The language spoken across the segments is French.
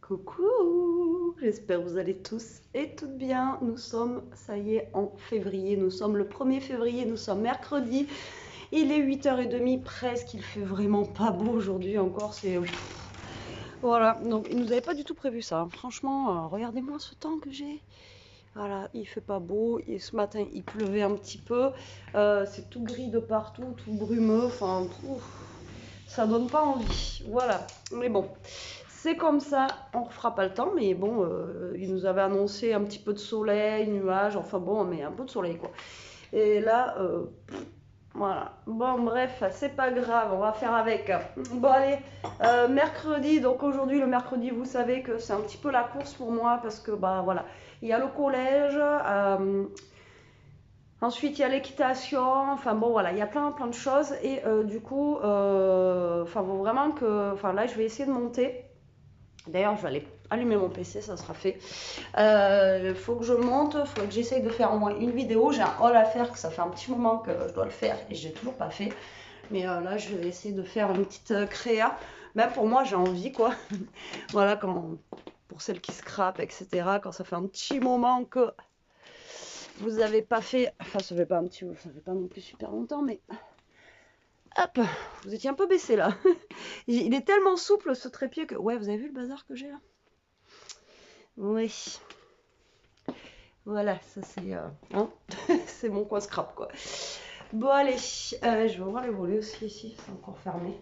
Coucou, j'espère que vous allez tous et toutes bien. Nous sommes, ça y est, en février. Nous sommes le 1er février, nous sommes mercredi. Il est 8h30 presque, il fait vraiment pas beau aujourd'hui encore. Voilà, donc il nous avait pas du tout prévu ça. Franchement, regardez-moi ce temps que j'ai. Voilà, il fait pas beau. Et ce matin, il pleuvait un petit peu. C'est tout gris de partout, tout brumeux. Enfin, ça donne pas envie. Voilà, mais bon. C'est comme ça, on ne refera pas le temps, mais bon, il nous avait annoncé un petit peu de soleil, nuages, enfin bon, mais un peu de soleil quoi. Et là, voilà. Bon, bref, c'est pas grave, on va faire avec. Bon, allez, mercredi, donc aujourd'hui, le mercredi, vous savez que c'est un petit peu la course pour moi parce que, bah voilà, il y a le collège, ensuite il y a l'équitation, enfin bon, voilà, il y a plein de choses et du coup, enfin, faut vraiment que, enfin là, je vais essayer de monter. D'ailleurs, je vais aller allumer mon PC, ça sera fait. Il faut que je monte, il faut que j'essaye de faire au moins une vidéo. J'ai un haul à faire, que ça fait un petit moment que je dois le faire et je n'ai toujours pas fait. Mais là, je vais essayer de faire une petite créa. Même pour moi, j'ai envie, quoi. Voilà, pour celles qui scrapent, etc. Quand ça fait un petit moment que vous n'avez pas fait... Enfin, ça fait pas un petit... Ça fait pas non plus super longtemps, mais... Hop, vous étiez un peu baissé là. Il est tellement souple ce trépied que... Ouais, vous avez vu le bazar que j'ai là? Oui. Voilà, ça c'est hein c'est mon coin scrap quoi. Bon allez, je vais ouvrir les volets aussi ici, c'est encore fermé.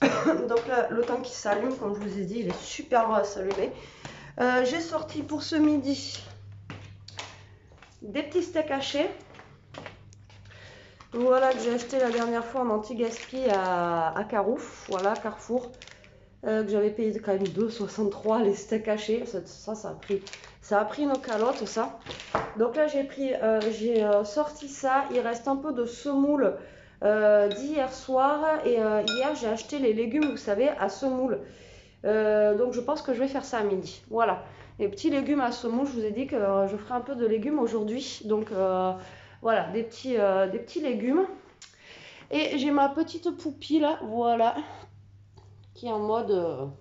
Donc là, le temps qui s'allume, comme je vous ai dit, il est super loin à s'allumer. J'ai sorti pour ce midi des petits steaks hachés. Voilà que j'ai acheté la dernière fois en anti-gaspi à Carouf, voilà, Carrefour. Que j'avais payé quand même 2,63 les steaks hachés. Ça a pris une calotte ça. Donc là j'ai sorti ça. Il reste un peu de semoule d'hier soir et hier j'ai acheté les légumes, vous savez, à semoule. Donc je pense que je vais faire ça à midi. Voilà, les petits légumes à semoule. Je vous ai dit que je ferai un peu de légumes aujourd'hui. Donc voilà, des petits légumes. Et j'ai ma petite poupille là, voilà, qui est en mode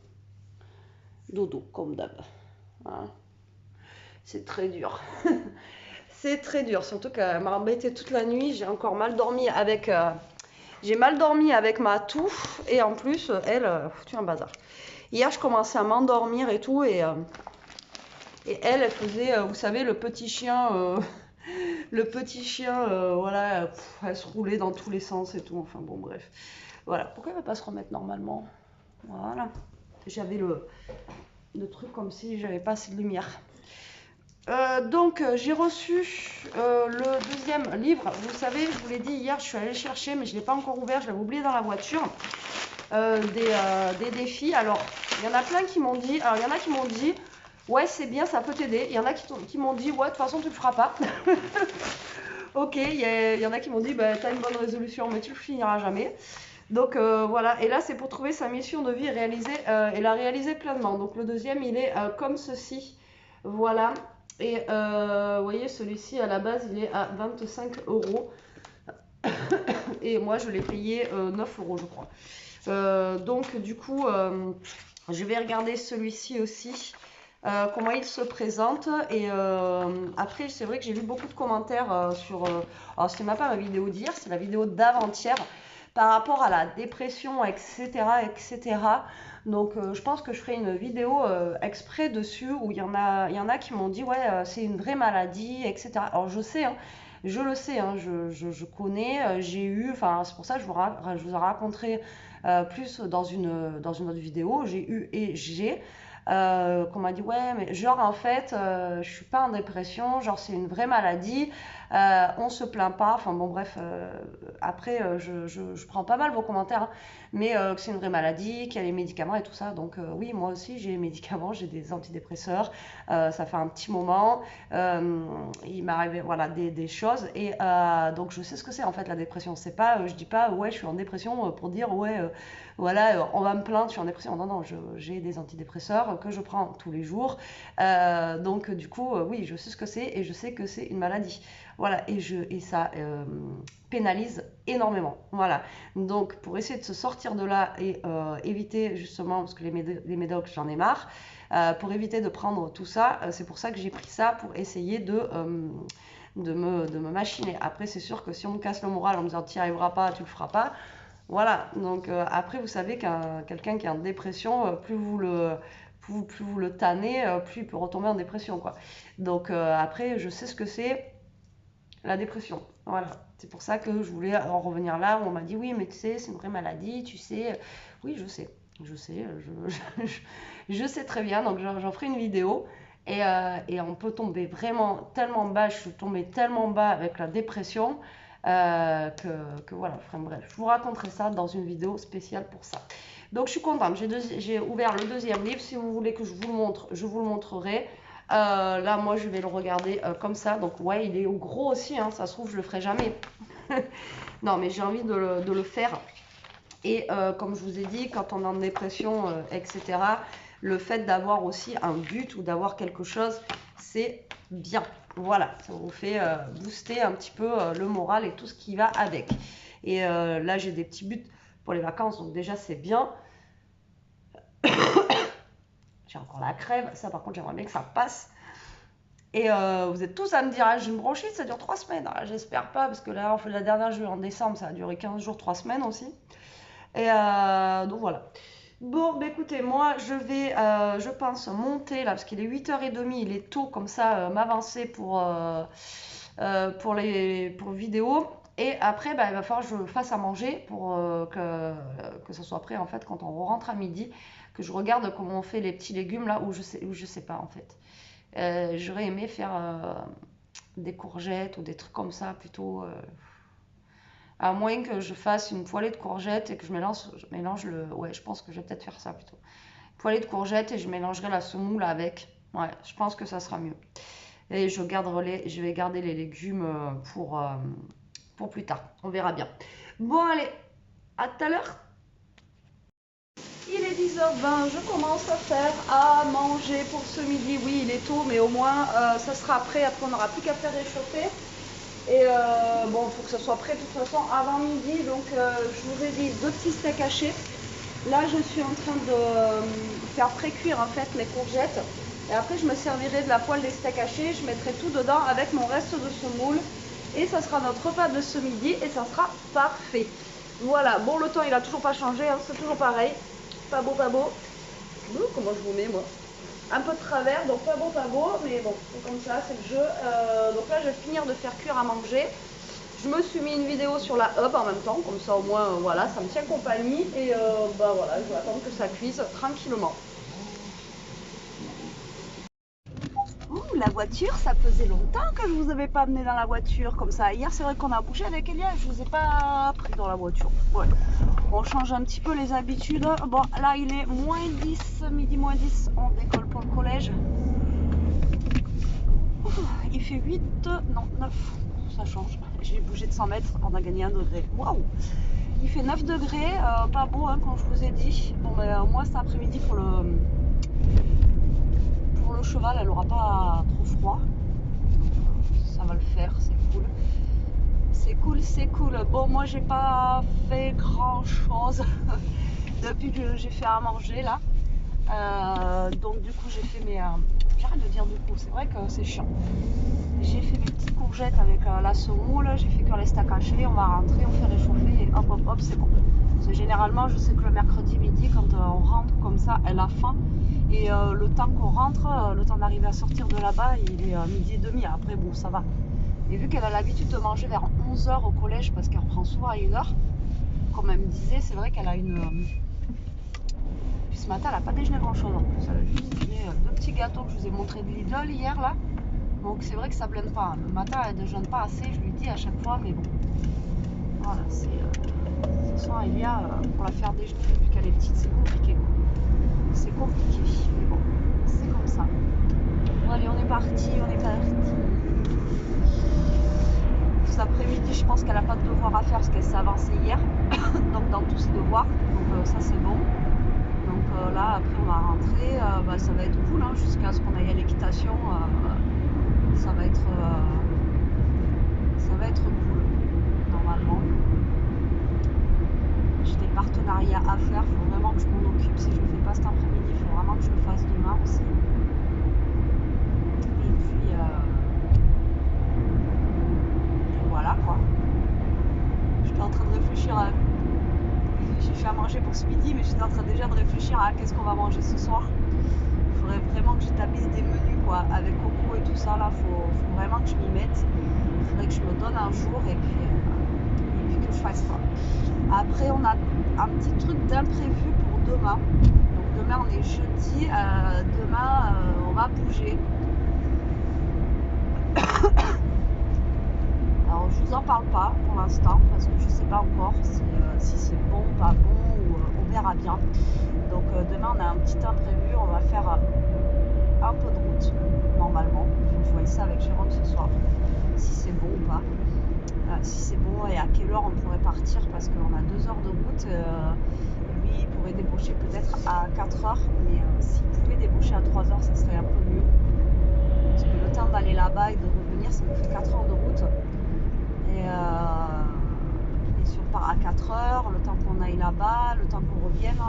dodo, comme d'hab. Voilà. C'est très dur. C'est très dur, surtout qu'elle m'a embêté toute la nuit. J'ai encore mal dormi avec... j'ai mal dormi avec ma toux. Et en plus, elle, foutu un bazar. Hier, je commençais à m'endormir et tout. Et elle faisait, vous savez, le petit chien... le petit chien, voilà, elle se roulait dans tous les sens et tout. Enfin bon, bref. Voilà. Pourquoi elle ne va pas se remettre normalement? Voilà. J'avais le truc comme si j'avais pas assez de lumière. Donc j'ai reçu le deuxième livre. Vous savez, je vous l'ai dit hier, je suis allée le chercher, mais je ne l'ai pas encore ouvert, je l'avais oublié dans la voiture. Des défis. Alors, il y en a plein qui m'ont dit, alors il y en a qui m'ont dit, ouais c'est bien, ça peut t'aider. Il y en a qui m'ont dit, ouais de toute façon tu ne le feras pas. Ok, il y en a qui m'ont dit, bah, t'as une bonne résolution, mais tu le finiras jamais. Donc voilà, et là c'est pour trouver sa mission de vie et la réaliser pleinement. Donc le deuxième, il est comme ceci. Voilà. Et vous voyez, celui-ci à la base, il est à 25 €. Et moi, je l'ai payé 9 € je crois. Donc du coup, je vais regarder celui-ci aussi. Comment il se présente et après c'est vrai que j'ai vu beaucoup de commentaires sur alors c'est même pas ma vidéo d'hier, c'est la vidéo d'avant-hier par rapport à la dépression, etc. Donc je pense que je ferai une vidéo exprès dessus où il y en a qui m'ont dit ouais c'est une vraie maladie, etc. Alors je sais, hein, je le sais, hein, je connais, j'ai eu, enfin c'est pour ça que je vous en raconterai plus dans une autre vidéo. J'ai eu et j'ai qu'on m'a dit ouais mais genre en fait je suis pas en dépression, genre c'est une vraie maladie, on se plaint pas, enfin bon bref, après je prends pas mal vos commentaires, hein, mais que c'est une vraie maladie, qu'il y a les médicaments et tout ça, donc oui moi aussi j'ai les médicaments, j'ai des antidépresseurs, ça fait un petit moment, il m'est arrivé voilà des choses et donc je sais ce que c'est en fait la dépression, c'est pas je dis pas ouais je suis en dépression pour dire ouais voilà, on va me plaindre, je suis en dépression. Non, non, j'ai des antidépresseurs que je prends tous les jours. Donc, du coup, oui, je sais ce que c'est et je sais que c'est une maladie. Voilà, et ça pénalise énormément. Voilà, donc pour essayer de se sortir de là et éviter justement, parce que les médocs, j'en ai marre, pour éviter de prendre tout ça, c'est pour ça que j'ai pris ça pour essayer de me machiner. Après, c'est sûr que si on me casse le moral en me disant tu n'y arriveras pas, tu le feras pas, voilà. Donc après, vous savez qu'un quelqu'un qui est en dépression, plus vous le tannez, plus il peut retomber en dépression, quoi. Donc après, je sais ce que c'est la dépression. Voilà. C'est pour ça que je voulais en revenir là où on m'a dit oui, mais tu sais, c'est une vraie maladie, tu sais. Oui, je sais. Je sais, je sais très bien. Donc j'en ferai une vidéo. Et on peut tomber vraiment tellement bas. Je suis tombée tellement bas avec la dépression que voilà. Enfin bref, je vous raconterai ça dans une vidéo spéciale pour ça. Donc je suis contente. J'ai ouvert le deuxième livre. Si vous voulez que je vous le montre, je vous le montrerai. Là, moi, je vais le regarder comme ça. Donc, ouais, il est gros aussi. Hein, ça se trouve, je le ferai jamais. Non, mais j'ai envie de le faire. Et comme je vous ai dit, quand on est en dépression, etc., le fait d'avoir aussi un but ou d'avoir quelque chose, c'est bien. Voilà, ça vous fait booster un petit peu le moral et tout ce qui va avec. Et là, j'ai des petits buts pour les vacances. Donc déjà, c'est bien. J'ai encore la crève, ça par contre j'aimerais bien que ça passe. Et vous êtes tous à me dire, ah, j'ai une bronchite, ça dure 3 semaines. Ah, j'espère pas, parce que là, on fait la dernière journée en décembre, ça a duré 15 jours, 3 semaines aussi. Et donc voilà. Bon, bah écoutez, moi je pense monter là, parce qu'il est 8h30, il est tôt comme ça, m'avancer pour vidéo. Et après, bah, il va falloir que je fasse à manger pour que ça soit prêt en fait quand on rentre à midi, que je regarde comment on fait les petits légumes là où je sais pas en fait. J'aurais aimé faire des courgettes ou des trucs comme ça plutôt. À moins que je fasse une poêlée de courgettes et que je mélange le. Ouais, je pense que je vais peut-être faire ça plutôt. Poêlée de courgettes et je mélangerai la semoule avec. Ouais, je pense que ça sera mieux. Et je vais garder les légumes pour plus tard. On verra bien. Bon, allez, à tout à l'heure. Il est 10h20, je commence à faire à manger pour ce midi. Oui, il est tôt, mais au moins ça sera prêt. Après, on n'aura plus qu'à faire réchauffer. Et bon, il faut que ça soit prêt de toute façon avant midi. Donc, je vous ai dit 2 petits steaks hachés. Là, je suis en train de faire pré-cuire en fait les courgettes. Et après, je me servirai de la poêle des steaks hachés. Je mettrai tout dedans avec mon reste de semoule. Et ça sera notre repas de ce midi. Et ça sera parfait. Voilà. Bon, le temps, il a toujours pas changé. Hein, c'est toujours pareil. Pas beau, pas beau. Comment je vous mets, moi? Un peu de travers, donc pas beau, mais bon, c'est comme ça, c'est le jeu. Donc là, je vais finir de faire cuire à manger. Je me suis mis une vidéo sur la hub en même temps, comme ça au moins, voilà, ça me tient compagnie. Et bah voilà, je vais attendre que ça cuise tranquillement. La voiture, ça faisait longtemps que je vous avais pas amené dans la voiture comme ça. Hier, c'est vrai qu'on a bougé avec Elia, je vous ai pas pris dans la voiture. Ouais. On change un petit peu les habitudes. Bon, là, il est moins 10, midi moins 10, on décolle pour le collège. Il fait 8, non, 9, ça change. J'ai bougé de 100 mètres, on a gagné 1 degré. Waouh! Il fait 9 degrés, pas beau, hein, comme je vous ai dit. Bon, ben, moi, cet après-midi, pour le cheval, elle aura pas trop froid. Ça va le faire, c'est cool. C'est cool, c'est cool. Bon, moi, j'ai pas fait grand-chose depuis que j'ai fait à manger, là. Donc, du coup, j'ai fait mes... J'arrête de dire du coup, c'est vrai que c'est chiant. J'ai fait mes petites courgettes avec la semoule, j'ai fait cuire les steaks hachés, on va rentrer, on fait réchauffer et hop hop hop, c'est bon. Parce que généralement, je sais que le mercredi midi, quand on rentre comme ça, elle a faim. Et le temps qu'on rentre, le temps d'arriver à sortir de là-bas, il est midi et demi. Après, bon, ça va. Et vu qu'elle a l'habitude de manger vers 11h au collège, parce qu'elle reprend souvent à 1h, comme elle me disait, c'est vrai qu'elle a une... Puis ce matin, elle n'a pas déjeuné grand-chose en plus. Elle a juste déjeuné 2 petits gâteaux que je vous ai montrés de Lidl hier, là. Donc c'est vrai que ça blende pas. Le matin, elle ne déjeune pas assez, je lui dis à chaque fois, mais bon. Voilà, c'est... De toute façon, Elia, pour la faire déjeuner depuis qu'elle est petite, c'est compliqué. C'est compliqué, mais bon, c'est comme ça. Bon, allez, on est parti, Cet après-midi, je pense qu'elle n'a pas de devoir à faire parce qu'elle s'est avancée hier. Donc, dans tous ses devoirs. Donc, ça c'est bon. Donc là après on va rentrer, ça va être cool hein, jusqu'à ce qu'on aille à l'équitation, ça va être cool normalement. J'ai des partenariats à faire, il faut vraiment que je m'en occupe. Si je le fais pas cet après-midi, il faut vraiment que je le fasse demain aussi. Et puis voilà quoi. J'étais en train de réfléchir à... J'ai fait à manger pour ce midi, mais j'étais en train déjà de réfléchir à qu'est-ce qu'on va manger ce soir. Il faudrait vraiment que j'établisse des menus quoi, avec Coco et tout ça là, faut vraiment que je m'y mette. Il faudrait que je me donne un jour et puis que je fasse ça. Après on a un petit truc d'imprévu pour demain. Donc demain on est jeudi, demain on va bouger. Alors je vous en parle pas pour l'instant parce que je sais pas encore si c'est bon ou pas bon, ou on verra bien. Donc demain on a un petit imprévu, on va faire un peu de route normalement. Il faut que je voie ça avec Jérôme ce soir, si c'est bon ou pas. Si c'est bon et à quelle heure on pourrait partir parce qu'on a 2 heures de route. Lui il pourrait débaucher peut-être à 4 heures, mais s'il pouvait débaucher à 3 heures ça serait un peu mieux. Parce que le temps d'aller là-bas et de revenir ça nous fait 4 heures de route. Et si on part à 4 heures, le temps qu'on aille là-bas, le temps qu'on revienne,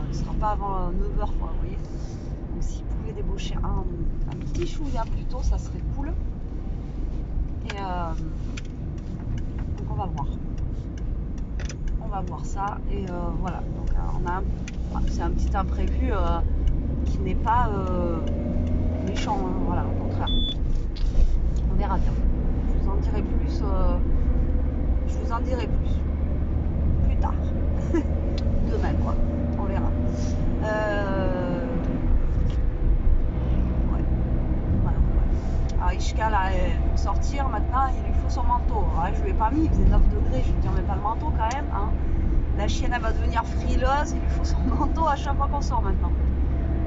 il ne sera pas avant 9 heures quoi, vous voyez. Donc s'il pouvait débaucher un petit chouïa plus tôt, ça serait cool. Et donc on va voir. On va voir ça et voilà. Donc c'est un petit imprévu qui n'est pas méchant, hein, voilà, au contraire. On verra bien. Je vous en dirai plus. Plus tard. Demain quoi. On verra. Ouais. Alors Ishka là, pour sortir maintenant, il lui faut son manteau. Alors, je lui ai pas mis, il faisait 9 degrés, je lui dis on met pas le manteau quand même. Hein. La chienne elle va devenir frileuse, il lui faut son manteau à chaque fois qu'on sort maintenant.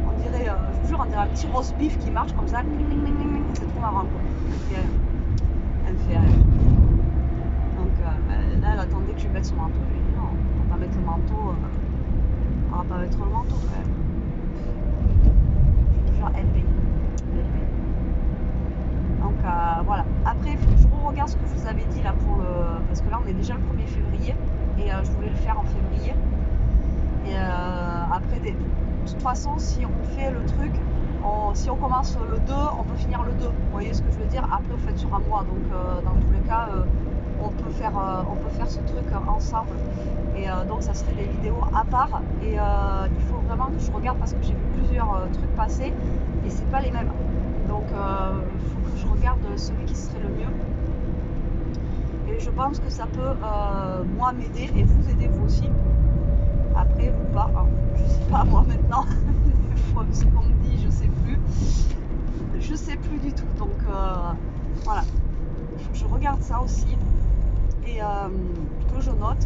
On dirait, je vous jure, on dirait un petit roast beef qui marche comme ça. C'est trop marrant quoi. Elle me fait rire. Donc là elle attendait que je lui mette son manteau. Je lui ai dit non, on va pas mettre le manteau. On va pas mettre le manteau quand même. Je vous jure, elle paye. Donc voilà. Après, il faut que je regarde ce que je vous avais dit là pour le. Parce que là on est déjà le 1er février. Et je voulais le faire en février. Et après, de toute façon, si on fait le truc, si on commence le 2, on peut finir le 2. Vous voyez ce que je veux dire? Après, vous faites sur un mois. Donc, dans tous les cas, on peut faire ce truc ensemble. Et donc, ça serait des vidéos à part. Et il faut vraiment que je regarde parce que j'ai vu plusieurs trucs passer et c'est pas les mêmes. Donc, il faut que je regarde celui qui serait le mieux. Et je pense que ça peut, moi, m'aider et vous aider vous aussi. Après, ou pas, hein. Je sais pas moi maintenant. Ce qu'on me dit, je sais plus. Je sais plus du tout. Donc, voilà. Il faut que je regarde ça aussi. Et que je note.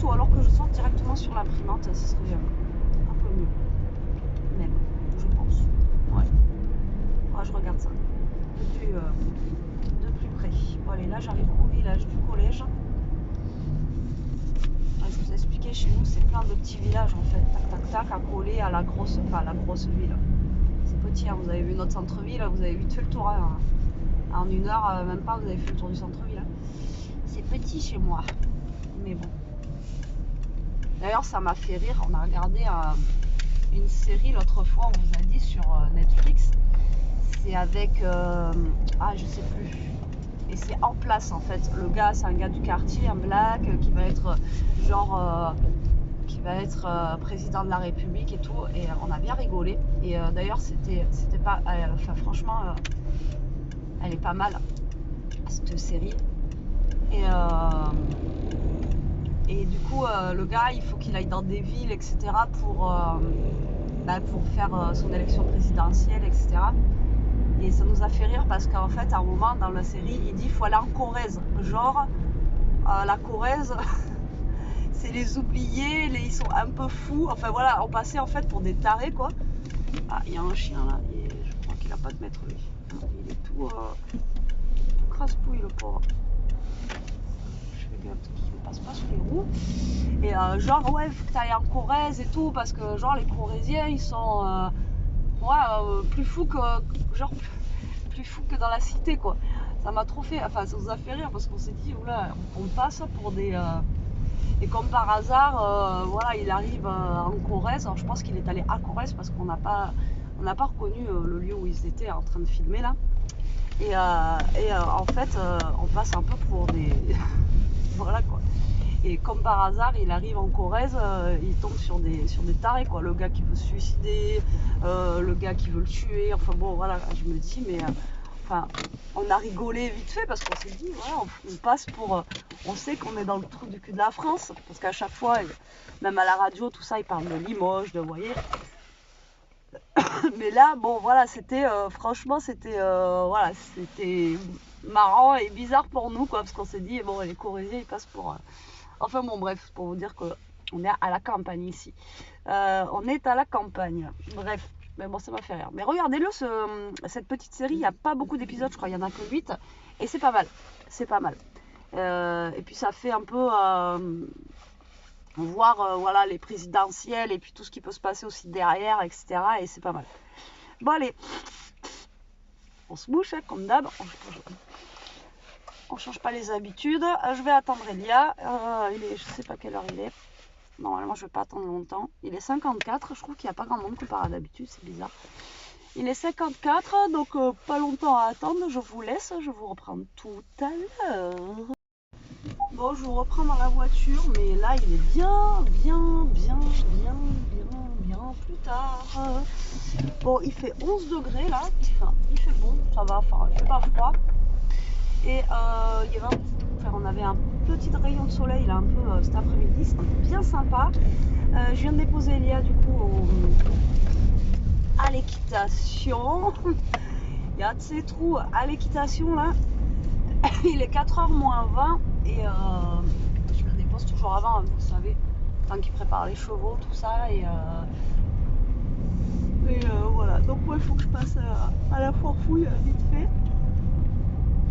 Ou alors que je sorte directement sur l'imprimante. Ce serait un peu mieux. Même, je pense. Ouais. Je regarde ça. De plus près. Bon allez, là j'arrive au village du collège. Je vous ai expliqué, chez nous c'est plein de petits villages en fait, tac à coller à la grosse ville. C'est petit, hein. Vous avez vu notre centre-ville, vous avez vite fait le tour, hein. En 1 heure, même pas, vous avez fait le tour du centre-ville, hein. C'est petit chez moi, mais bon. D'ailleurs ça m'a fait rire, on a regardé une série l'autre fois, on vous a dit sur Netflix. C'est avec, je sais plus, et c'est en place en fait. Le gars, c'est un gars du quartier, un black, qui va être président de la République et tout. Et on a bien rigolé. Et d'ailleurs, c'était pas, franchement, elle est pas mal cette série. Et du coup, le gars, il faut qu'il aille dans des villes, etc. pour faire son élection présidentielle, etc. Et ça nous a fait rire parce qu'en fait, à un moment dans la série, il dit qu'il faut aller en Corrèze. Genre, la Corrèze, c'est les oubliés, ils sont un peu fous. Enfin voilà, on passait en fait pour des tarés quoi. Ah, il y a un chien là, je crois qu'il a pas de maître lui. Il est tout crasse-pouille le pauvre. Je fais gaffe qu'il passe pas sous les roues. Et genre, ouais, faut que t'ailles en Corrèze et tout, parce que genre les Corréziens, ils sont plus fous que, genre, plus fous que dans la cité, quoi. Ça m'a trop fait, enfin, ça nous a fait rire, parce qu'on s'est dit, oula, on passe pour des... Et comme par hasard, voilà, il arrive en Corrèze. Alors je pense qu'il est allé à Corrèze parce qu'on n'a pas reconnu le lieu où ils étaient en train de filmer là. Et en fait, on passe un peu pour des... voilà quoi. Et comme par hasard, il arrive en Corrèze, il tombe sur des tarés quoi. Le gars qui veut se suicider, le gars qui veut le tuer. Enfin bon, voilà, je me dis, mais... Enfin, on a rigolé vite fait parce qu'on s'est dit, voilà, on passe pour... on sait qu'on est dans le trou du cul de la France, parce qu'à chaque fois, même à la radio, tout ça, ils parlent de Limoges, de, vous voyez. Mais là, bon, voilà, c'était... franchement, c'était voilà, c'était marrant et bizarre pour nous, quoi, parce qu'on s'est dit, bon, les Corréziens, ils passent pour... Enfin bon, bref, pour vous dire qu'on est à la campagne ici. On est à la campagne. Bref. Mais bon, ça m'a fait rire. Mais regardez-le, cette petite série, il n'y a pas beaucoup d'épisodes, je crois, il n'y en a que 8. Et c'est pas mal. C'est pas mal. Et puis ça fait un peu voir voilà, les présidentielles et puis tout ce qui peut se passer aussi derrière, etc. Et c'est pas mal. Bon, allez. On se bouche, hein, comme d'hab. On change pas les habitudes. Je vais attendre Elia. Je sais pas quelle heure il est. Normalement, je ne vais pas attendre longtemps. Il est 54. Je trouve qu'il n'y a pas grand monde comparé à d'habitude. C'est bizarre. Il est 54. Donc, pas longtemps à attendre. Je vous laisse. Je vous reprends tout à l'heure. Bon, je vous reprends dans la voiture. Mais là, il est bien plus tard. Bon, il fait 11 degrés là. Enfin, il fait bon. Ça va. Enfin, il fait pas froid. Et il y avait on avait un petit rayon de soleil là un peu cet après-midi, c'était bien sympa. Je viens de déposer Elia du coup à l'équitation. Il y a de ces trous à l'équitation là. Il est 4h moins 20 et je le dépose toujours avant, vous savez, tant qu'il prépare les chevaux, tout ça. Et voilà, donc moi il faut que je passe à la foire-fouille vite fait.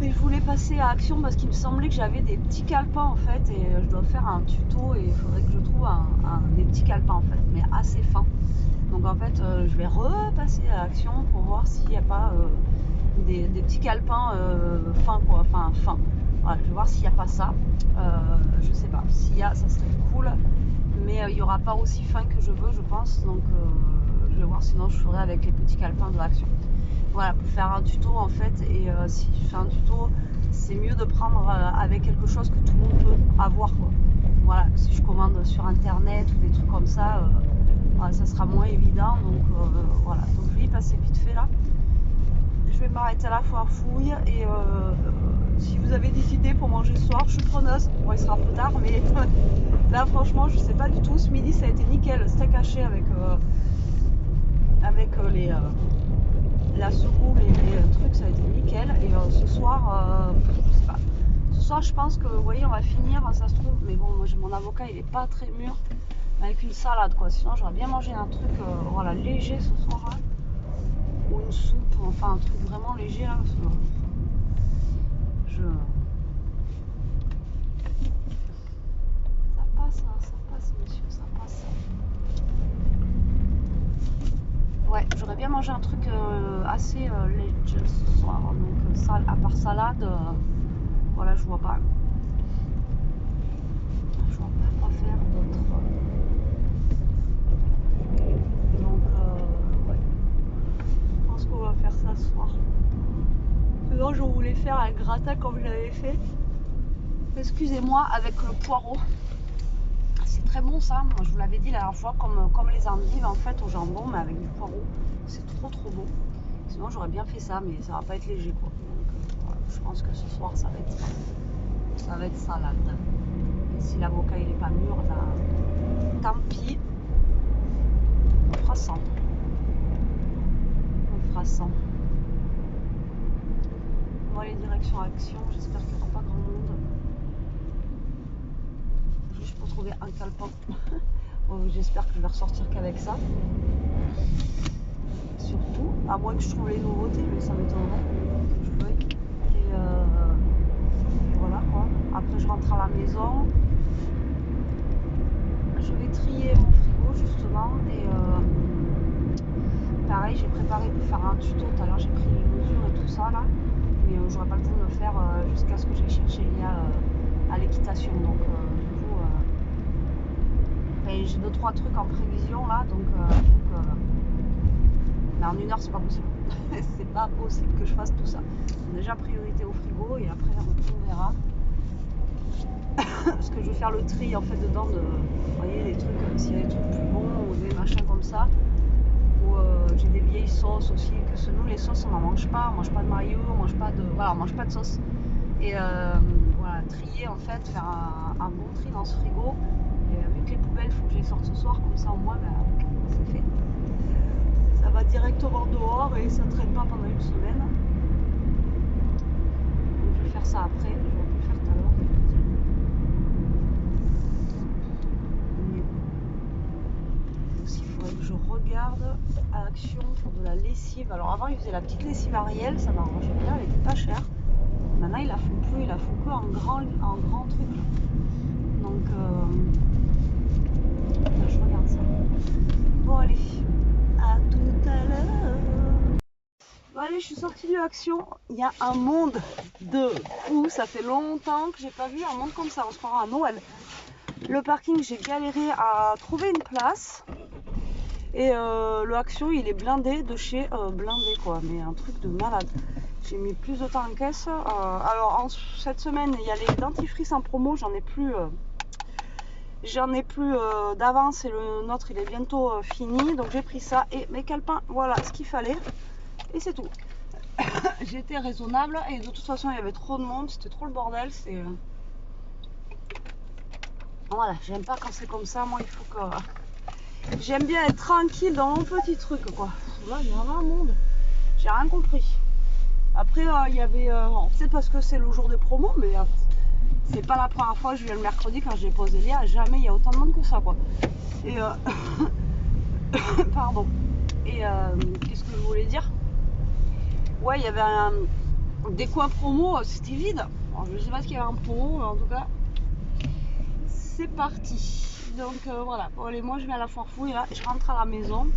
Et je voulais passer à Action parce qu'il me semblait que j'avais des petits calepins en fait et je dois faire un tuto et il faudrait que je trouve des petits calepins en fait, mais assez fins. Donc en fait je vais repasser à Action pour voir s'il n'y a pas des petits calepins fins quoi, enfin fins. Voilà, je vais voir s'il n'y a pas ça. Je sais pas, s'il y a ça serait cool, mais il n'y aura pas aussi fin que je veux je pense, donc je vais voir, sinon je ferai avec les petits calepins de Action. Voilà, pour faire un tuto en fait, et si je fais un tuto, c'est mieux de prendre avec quelque chose que tout le monde peut avoir quoi. Voilà, si je commande sur internet ou des trucs comme ça, voilà, ça sera moins évident, donc voilà, donc je vais y passer vite fait là. Je vais m'arrêter à la foire fouille et si vous avez des idées pour manger ce soir, je suis preneuse. Bon, il sera un peu tard, mais là franchement, je sais pas du tout. Ce midi, ça a été nickel, steak haché avec la secours et les trucs, ça a été nickel. Et ce soir, je sais pas. Ce soir, je pense que, vous voyez, on va finir, ça se trouve. Mais bon, moi, mon avocat, il est pas très mûr. Avec une salade, quoi. Sinon, j'aurais bien mangé un truc, voilà, léger ce soir. Là. Ou une soupe, enfin, un truc vraiment léger. Là, Ça passe, monsieur, ça passe. Ouais, j'aurais bien mangé un truc assez léger ce soir. Donc, à part salade, voilà, je vois pas. Je vois pas quoi faire d'autre. Donc, ouais. Je pense qu'on va faire ça ce soir. Sinon, je voulais faire un gratin comme je l'avais fait. Excusez-moi, avec le poireau. C'est très bon ça. Moi, je vous l'avais dit la dernière fois, comme les endives en fait au jambon, mais avec du poireau. C'est trop bon. Sinon, j'aurais bien fait ça, mais ça va pas être léger quoi. Donc, voilà, je pense que ce soir, ça va être salade. Et si l'avocat il est pas mûr, là, tant pis. On fera 100. On fera 100. On va aller direction Action. J'espère qu'il n'y aura pas grand monde. Juste pour trouver un calepin. J'espère que je vais ressortir qu'avec ça. Surtout, à moins que je trouve les nouveautés, mais ça m'étonnerait que je veuille. Et voilà quoi. Après, je rentre à la maison. je vais trier mon frigo justement et pareil, j'ai préparé pour faire un tuto. Tout à l'heure, j'ai pris les mesures et tout ça là, mais j'aurai pas le temps de le faire jusqu'à ce que j'aille chercher Léa à l'équitation. Donc, du coup, j'ai 2-3 trucs en prévision là, donc faut que... Mais en 1 heure, c'est pas possible. C'est pas possible que je fasse tout ça. Déjà, priorité au frigo et après, on verra. Parce que je vais faire le tri en fait dedans de, vous voyez, les trucs, s'il y a des trucs plus bons ou des machins comme ça. Ou j'ai des vieilles sauces aussi, que nous les sauces on n'en mange pas, on mange pas de mayo, on mange pas de, voilà, on mange pas de sauce. Et voilà, trier en fait, faire un bon tri dans ce frigo. Et vu que les poubelles, il faut que je les sorte ce soir, comme ça au moins, ben, c'est fait. Ça va directement dehors et ça ne traîne pas pendant 1 semaine. Donc je vais faire ça après, je vais le faire tout à l'heure. Aussi, il faudrait que je regarde à Action pour de la lessive. Alors avant, ils faisaient la petite lessive Ariel, ça m'arrangeait bien, elle était pas chère. Maintenant, ils la font plus, ils la font que en grand truc. Donc, là, je regarde ça. Bon, allez, à tout à l'heure. Bon, allez, je suis sortie de Action. Il y a un monde de fou. Ça fait longtemps que j'ai pas vu un monde comme ça. On se croira à Noël. Le parking, j'ai galéré à trouver une place. Et le Action, il est blindé de chez blindé, quoi. Mais un truc de malade. J'ai mis plus de temps en caisse. Alors, cette semaine, il y a les dentifrices en promo. J'en ai plus d'avance et le nôtre, il est bientôt fini. Donc, j'ai pris ça et mes calepins. Voilà ce qu'il fallait. Et c'est tout. J'étais raisonnable et de toute façon, il y avait trop de monde. C'était trop le bordel. Voilà, j'aime pas quand c'est comme ça. Moi, il faut que... J'aime bien être tranquille dans mon petit truc, quoi. Là, il y avait un monde. J'ai rien compris. Après, il y avait... peut-être parce que c'est le jour des promos, mais c'est pas la première fois que je viens le mercredi quand j'ai posé Léa. Jamais il y a autant de monde que ça, quoi. Et... pardon. Et qu'est-ce que je voulais dire? Ouais, il y avait des coins promo, c'était vide. Alors, je sais pas ce qu'il y avait en promo, mais en tout cas, c'est parti. Donc voilà, bon, allez, moi je vais à la foire fouille, là, je rentre à la maison,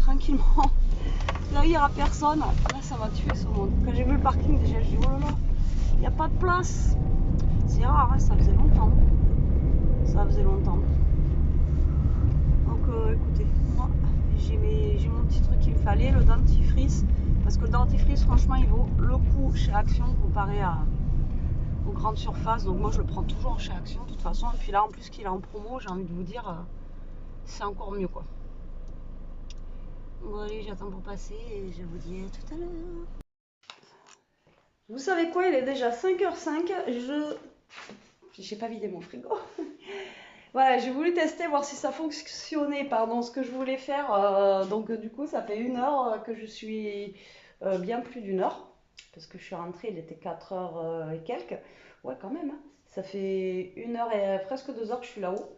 tranquillement. Là, il n'y aura personne. Là, ça va tuer ce monde. Quand j'ai vu le parking, déjà, je dis, oh là là, il n'y a pas de place. C'est rare, hein, ça faisait longtemps. Ça faisait longtemps. Donc, écoutez, moi, j'ai mon petit truc qu'il me fallait, le dentifrice. Parce que le dentifrice, franchement, il vaut le coup chez Action comparé aux grandes surfaces. Donc, moi, je le prends toujours chez Action, de toute façon. Et puis là, en plus qu'il est en promo, j'ai envie de vous dire, c'est encore mieux, quoi. Bon, allez, j'attends pour passer et je vous dis à tout à l'heure. Vous savez quoi, il est déjà 5h05. J'ai pas vidé mon frigo. Voilà, j'ai voulu tester, voir si ça fonctionnait, pardon, ce que je voulais faire. Donc, du coup, ça fait 1 heure que je suis bien plus d'1 heure. Parce que je suis rentrée, il était 4h et quelques. Ouais, quand même, hein. Ça fait 1 heure et presque 2 heures que je suis là-haut.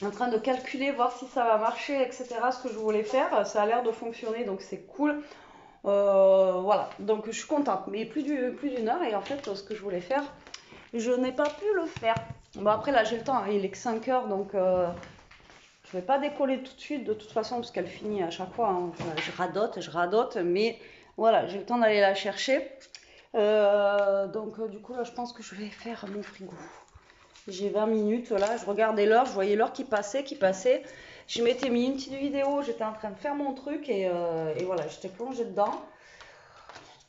En train de calculer, voir si ça va marcher, etc. Ce que je voulais faire. Ça a l'air de fonctionner, donc c'est cool. Voilà, donc je suis contente. Mais plus d'1 heure, et en fait, ce que je voulais faire, je n'ai pas pu le faire. Bon, après, là, j'ai le temps, hein, il est que 5h, donc je vais pas décoller tout de suite, de toute façon, parce qu'elle finit à chaque fois. Hein. Je radote, mais voilà, j'ai le temps d'aller la chercher. Donc, du coup, là, je pense que je vais faire mon frigo. J'ai 20 minutes, là, je regardais l'heure, je voyais l'heure qui passait. Je m'étais mis une petite vidéo, j'étais en train de faire mon truc et voilà, j'étais plongée dedans.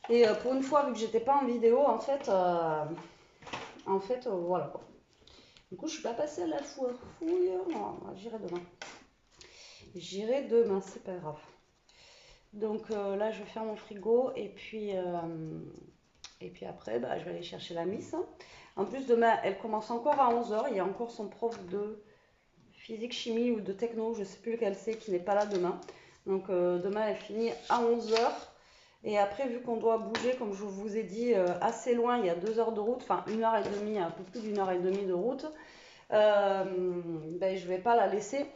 Et pour une fois, vu que j'étais pas en vidéo, en fait, voilà. Du coup, je suis pas passée à la foire fouille. Non, j'irai demain. J'irai demain, c'est pas grave. Donc là, je vais faire mon frigo et puis après, bah, je vais aller chercher la miss. En plus, demain, elle commence encore à 11h. Il y a encore son prof de physique, chimie ou de techno, je sais plus lequel c'est, qui n'est pas là demain. Donc demain, elle finit à 11h. Et après, vu qu'on doit bouger, comme je vous ai dit, assez loin, il y a 2 heures de route, enfin 1h30, un peu plus d'1h30 de route, ben, je vais pas la laisser.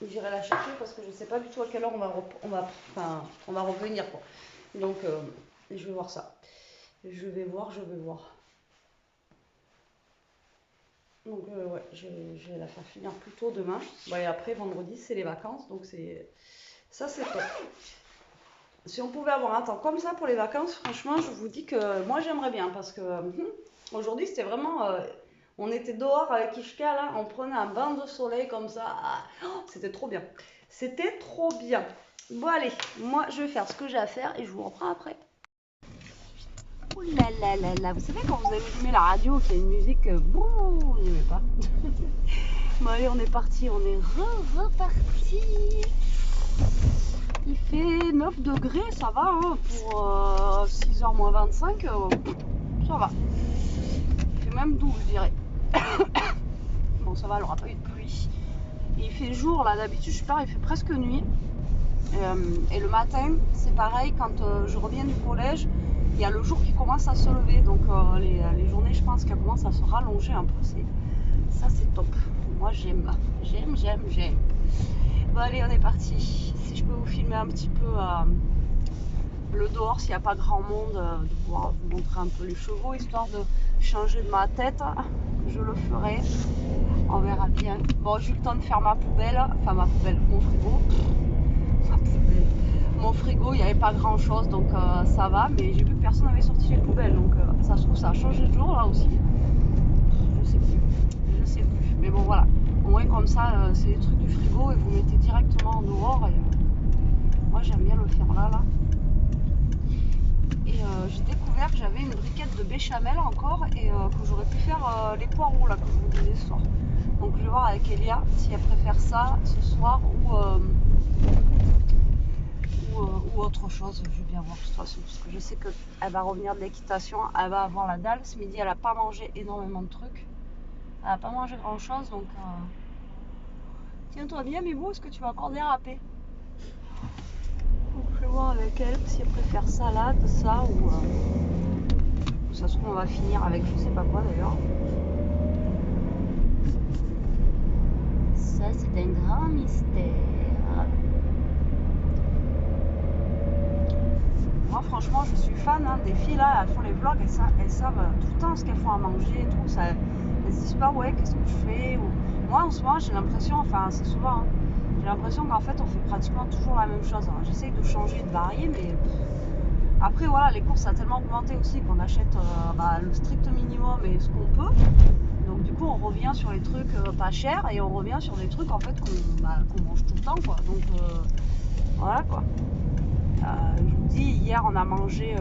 J'irai la chercher parce que je sais pas du tout à quelle heure on va revenir, quoi. Donc, je vais voir ça. Je vais voir. Donc ouais, je vais la faire finir plus tôt demain. Bon, et après, vendredi, c'est les vacances, donc ça c'est top. Si on pouvait avoir un temps comme ça pour les vacances, franchement, je vous dis que moi j'aimerais bien parce que aujourd'hui c'était vraiment. On était dehors avec Ishka là, on prenait un bain de soleil comme ça. Ah, oh, c'était trop bien. C'était trop bien. Bon, allez, moi je vais faire ce que j'ai à faire et je vous reprends après. Ouh là là là là, vous savez quand vous allumez la radio qu'il y a une musique, bon, vous n'aimez pas. Bon, allez, on est parti, on est reparti. Il fait 9 degrés, ça va, hein, pour 6h moins 25, ça va. Il fait même 12, je dirais. Bon, ça va, il n'y aura pas eu de pluie. Et il fait jour, là, d'habitude, je pars, il fait presque nuit. Et le matin, c'est pareil, quand je reviens du collège, il y a le jour qui commence à se lever. Donc, les journées, je pense qu'elles commencent à se rallonger un peu. Ça, c'est top. Moi, j'aime. Bon, allez, on est parti. Si je peux vous filmer un petit peu le dehors, s'il n'y a pas grand monde, de pouvoir vous montrer un peu les chevaux, histoire de changer de ma tête, je le ferai. On verra bien. Bon, j'ai eu le temps de faire ma poubelle, enfin ma poubelle, mon frigo. Mon frigo, il n'y avait pas grand chose, donc ça va, mais j'ai vu que personne n'avait sorti les poubelles, donc ça se trouve, ça a changé de jour là aussi. Je sais plus. Mais bon, voilà. Au moins, comme ça, c'est les trucs du frigo et vous mettez directement dehors. Et moi, j'aime bien le faire là. Et j'ai découvert que j'avais une briquette de béchamel encore et que j'aurais pu faire les poireaux là que je vous disais ce soir. Donc je vais voir avec Elia si elle préfère ça ce soir ou autre chose. Je vais bien voir de toute façon parce que je sais qu'elle va revenir de l'équitation, elle va avoir la dalle. Ce midi elle a pas mangé énormément de trucs. Elle a pas mangé grand chose donc tiens-toi bien Mibou, est-ce que tu vas encore déraper? Donc je vais voir avec elle si elle préfère salade, ça ou ça se trouve on va finir avec je sais pas quoi d'ailleurs. Ça c'est un grand mystère. Moi franchement je suis fan des filles là, elles font les vlogs, elles savent tout le temps ce qu'elles font à manger et tout. Ça, elles se disent pas ouais qu'est-ce que je fais ou... Moi en ce moment j'ai l'impression, enfin c'est souvent, hein, j'ai l'impression qu'en fait on fait pratiquement toujours la même chose. J'essaye de changer, de varier mais... Après voilà, les courses ça a tellement augmenté aussi qu'on achète le strict minimum et ce qu'on peut. Donc du coup on revient sur les trucs pas chers et on revient sur des trucs en fait qu'on mange tout le temps quoi. Donc voilà quoi. Je vous dis, hier on a mangé,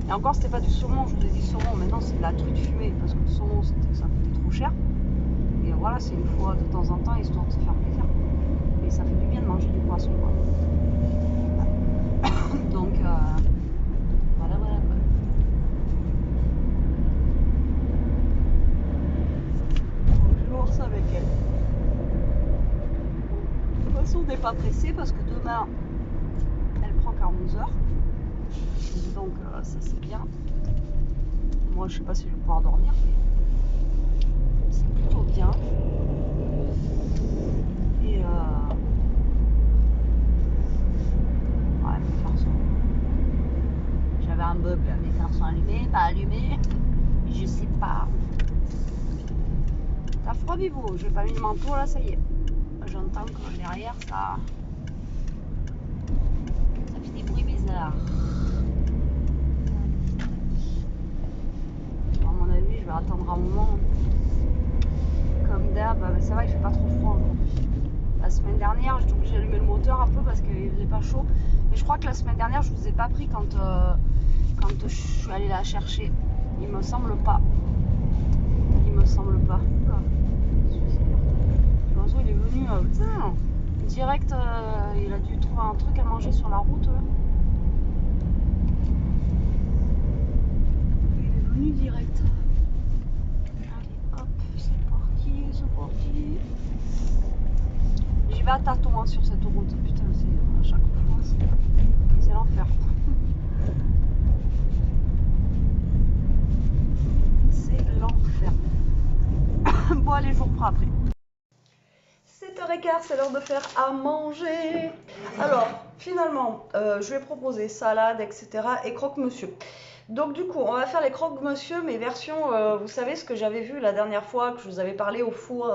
et encore c'était pas du saumon, je vous ai dit saumon, maintenant c'est de la truite fumée parce que le saumon ça coûtait trop cher. Et voilà, c'est une fois de temps en temps histoire de se faire plaisir. Et ça fait du bien de manger du poisson quoi. Donc voilà quoi. Donc, je vais voir ça avec elle. De toute façon on n'est pas pressé parce que demain elle prend qu'à 11h. Donc ça c'est bien. Moi je sais pas si je vais pouvoir dormir, mais c'est plutôt bien. Et ouais, mes phares sont... J'avais un bug là, mes phares sont allumés, pas allumés. Je sais pas. T'as froid Bibo, j'ai pas mis le manteau là, ça y est. J'entends que derrière ça fait des bruits bizarres. À mon avis, je vais attendre un moment. Comme d'hab, mais ça va, il fait pas trop froid aujourd'hui. La semaine dernière, j'étais obligée d'allumer le moteur un peu parce qu'il faisait pas chaud. Mais je crois que la semaine dernière, je vous ai pas pris quand je suis allée la chercher. Il me semble pas. L'oiseau, il est venu direct. Il a dû trouver un truc à manger sur la route. Là. Il est venu direct. Allez, hop, c'est parti. J'y vais à tâtons hein, sur cette route. Putain, c'est à chaque fois, c'est l'enfer. C'est l'enfer. Bon, allez, je vous reprends après. 7h15, c'est l'heure de faire à manger. Alors, finalement, je vais proposer salade, etc. et croque-monsieur. Donc du coup, on va faire les croque-monsieur, mais version, vous savez ce que j'avais vu la dernière fois, que je vous avais parlé au four.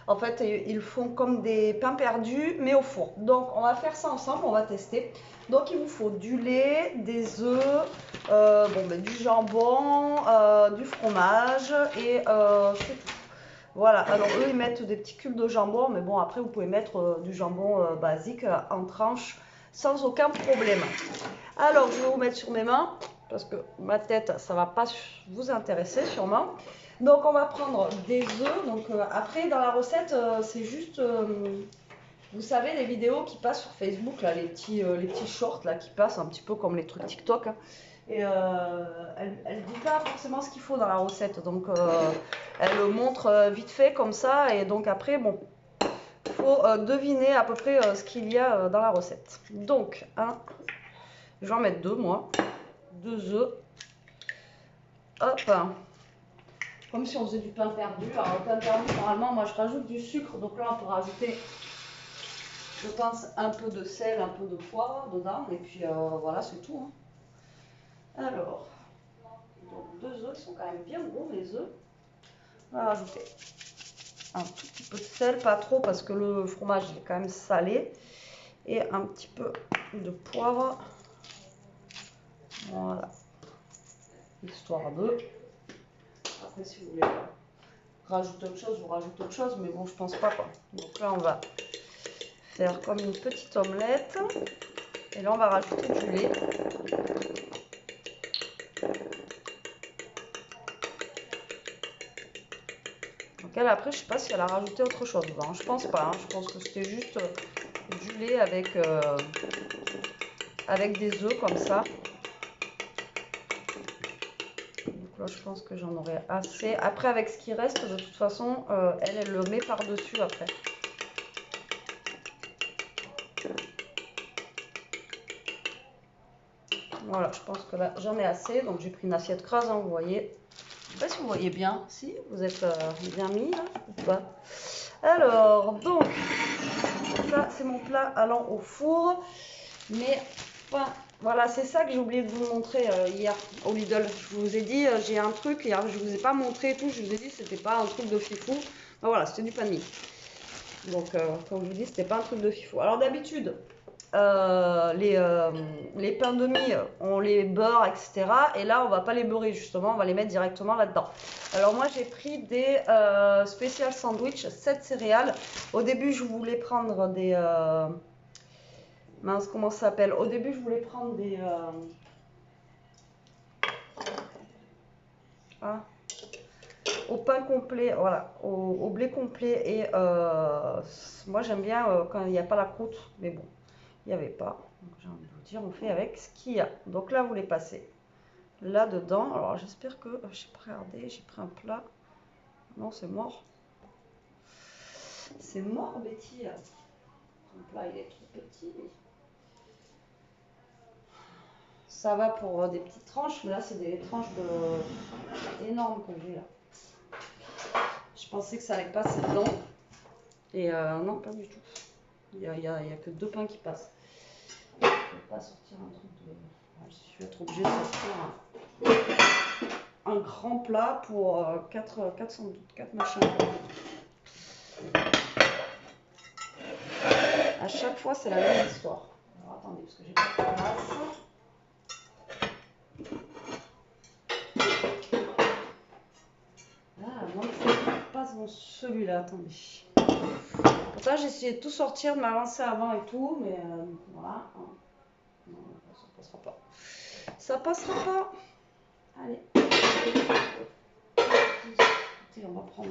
En fait, ils font comme des pains perdus, mais au four. Donc on va faire ça ensemble, on va tester. Donc il vous faut du lait, des œufs, du jambon, du fromage et c'est tout. Voilà, alors eux ils mettent des petits cubes de jambon, mais bon après vous pouvez mettre du jambon basique en tranches sans aucun problème. Alors je vais vous mettre sur mes mains, parce que ma tête ça va pas vous intéresser sûrement. Donc on va prendre des œufs, donc après dans la recette c'est juste, vous savez les vidéos qui passent sur Facebook, là, les petits shorts là, qui passent un petit peu comme les trucs TikTok. Hein. Et elle ne dit pas forcément ce qu'il faut dans la recette, donc elle le montre vite fait comme ça, et donc après, bon, il faut deviner à peu près ce qu'il y a dans la recette. Donc, je vais en mettre 2 moi, 2 œufs, hop, comme si on faisait du pain perdu. Alors le pain perdu, normalement, moi je rajoute du sucre, donc là on peut rajouter, je pense, un peu de sel, un peu de poivre dedans, et puis voilà, c'est tout. Hein. Alors, donc 2 œufs, ils sont quand même bien gros les œufs. On va rajouter un tout petit peu de sel, pas trop parce que le fromage est quand même salé. Et un petit peu de poivre. Voilà. Histoire de. Après, si vous voulez rajouter autre chose, vous rajoutez autre chose, mais bon, je pense pas quoi. Donc là, on va faire comme une petite omelette. Et là, on va rajouter du lait. Donc elle, après, je sais pas si elle a rajouté autre chose. Hein. Je pense pas. Hein. Je pense que c'était juste du lait avec des œufs comme ça. Donc là, je pense que j'en aurai assez. Après, avec ce qui reste, de toute façon, elle le met par-dessus après. Voilà, je pense que là, j'en ai assez. Donc j'ai pris une assiette creuse, hein, vous voyez. Je ne sais pas si vous voyez bien. Si, vous êtes bien mis là ou pas. Alors, donc, ça, c'est mon plat allant au four. Mais, enfin, voilà, c'est ça que j'ai oublié de vous montrer hier au Lidl. Je vous ai dit, j'ai un truc, hier, je vous ai pas montré et tout. Je vous ai dit, c'était pas un truc de fifou. Ben, voilà, c'était du pain de mie. Donc, comme je vous dis, c'était pas un truc de fifou. Alors, d'habitude, les pains de mie, on les beurre, etc. Et là, on va pas les beurrer, justement, on va les mettre directement là-dedans. Alors moi, j'ai pris des spécial sandwich 7 céréales. Au début, je voulais prendre des... mince, comment ça s'appelle? Au début, je voulais prendre des... au pain complet, voilà, au blé complet. Et moi, j'aime bien quand il n'y a pas la croûte, mais bon, il n'y avait pas. Donc, j'ai envie de vous dire, on fait avec ce qu'il y a. Donc là, vous les passez là-dedans. Alors, j'espère que... j'ai regardé, j'ai pris un plat. Non, c'est mort. C'est mort, Betty. Ton plat, il est trop petit. Ça va pour des petites tranches, mais là, c'est des tranches énormes que j'ai là. Je pensais que ça allait passer dedans. Et non, pas du tout. Il y a que 2 pains qui passent. Je ne vais pas sortir un truc de... Je vais être obligée de sortir un grand plat pour 4 machins. À chaque fois, c'est la même histoire. Alors attendez, parce que j'ai pas de place. Ah non, c'est pas dans celui-là, attendez. Pourtant, j'ai essayé de tout sortir, de m'avancer avant et tout, mais voilà. Non, ça passera pas. Ça passera pas. Allez. Écoutez, on va prendre